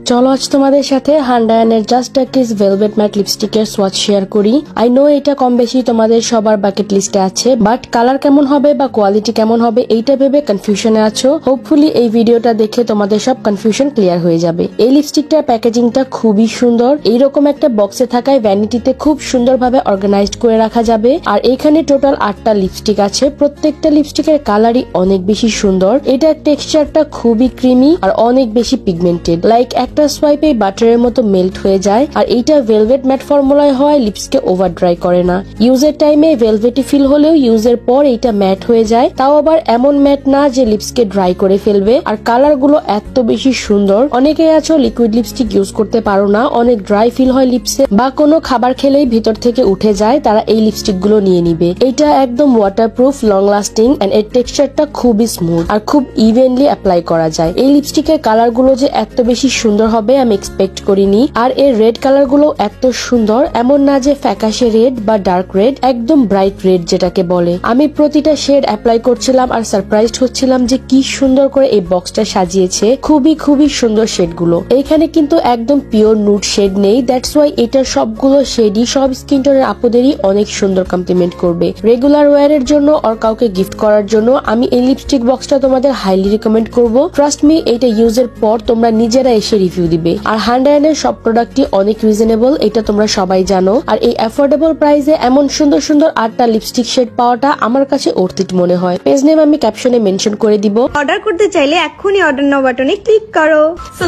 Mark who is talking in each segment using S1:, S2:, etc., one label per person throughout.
S1: চলো আজ তোমাদের সাথে হান্ডায়ানের just a kiss velvet matte লিপস্টিকের সোয়াচ শেয়ার করি। আই নো এটা কম বেশি তোমাদের সবার বাকেট লিস্টে আছে, বাট কালার কেমন হবে বা কোয়ালিটি কেমন হবে এইটা ভেবে কনফিউশনে আছো। হোপফুলি এই ভিডিওটা দেখে তোমাদের সব কনফিউশন ক্লিয়ার হয়ে যাবে। এই লিপস্টিকটার প্যাকেজিংটা খুবই সুন্দর। এইরকম একটা বক্সে থাকায় ভ্যানিটিতে খুব সুন্দরভাবে অর্গানাইজড করে রাখা যাবে। আর এখানে টোটাল 8টা লিপস্টিক আছে। প্রত্যেকটা লিপস্টিকের কালারই অনেক বেশি সুন্দর। এটার টেক্সচারটা খুবই ক্রিমি আর অনেক বেশি পিগমেন্টেড, লাইক একটা সোয়াইপে বাটারের মতো মেল্ট হয়ে যায়। আর এইটা ভেলভেট ম্যাট ফর্মুলায় হয়, লিপসকে ওভার ড্রাই করে না। ইউজের টাইমে ভেলভেটি ফিল হলেও ইউজের পর এইটা ম্যাট হয়ে যায়, তাও আবার এমন ম্যাট না যে লিপসকে ড্রাই করে ফেলবে। আর কালার গুলো এত বেশি সুন্দর। অনেকেই আছো লিকুইড লিপস্টিক ইউজ করতে পারো না, অনেক ড্রাই ফিল হয় লিপসে, বা কোনো খাবার খেলেই ভিতর থেকে উঠে যায়, তারা এই লিপস্টিক গুলো নিয়ে নিবে। এইটা একদম ওয়াটারপ্রুফ, লং লাস্টিং এন্ড এর টেক্সচারটা খুবই স্মুথ আর খুব ইভেনলি অ্যাপ্লাই করা যায়। এই লিপস্টিকের কালার গুলো যে এত বেশি সুন্দর হবে আমি এক্সপেক্ট করিনি। আর এর রেড কালার গুলো এত সুন্দর, এমন না যে ফ্যাকাশে রেড বা ডার্ক রেড, একদম ব্রাইট রেড যেটাকে বলে। আমি প্রতিটা শেড অ্যাপ্লাই করছিলাম আর সারপ্রাইজড হচ্ছিলাম যে কি সুন্দর করে এই বক্সটা সাজিয়েছে। খুবই খুবই সুন্দর শেড গুলো। এইখানে কিন্তু একদম পিওর নুড শেড নেই, দ্যাটস ওয়াই এটার সবগুলো শেডই সব স্কিন টোনের আপুদেরই অনেক সুন্দর কমপ্লিমেন্ট করবে। রেগুলার ওয়ারের জন্য আর কাউকে গিফট করার জন্য আমি এই লিপস্টিক বক্সটা তোমাদের হাইলি রিকমেন্ড করব। ট্রাস্ট মি, এটা ইউজের পর তোমরা নিজেরা এসে রিভিউ দিবে। আর হান্ডায়ানের সব প্রোডাক্টই অনেক রিজনেবল, এটা তোমরা সবাই জানো। আর এই অ্যাফোর্ডেবল প্রাইসে এমন সুন্দর সুন্দর 8টা লিপস্টিক শেড পাওয়াটা আমার কাছে অর্থিত মনে হয়। পেজ নেম আমি ক্যাপশনে মেনশন করে দিব।
S2: অর্ডার করতে চাইলে এক্ষুনি অর্ডার নাও বাটনে ক্লিক করো।
S3: So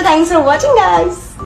S3: thanks for watching guys.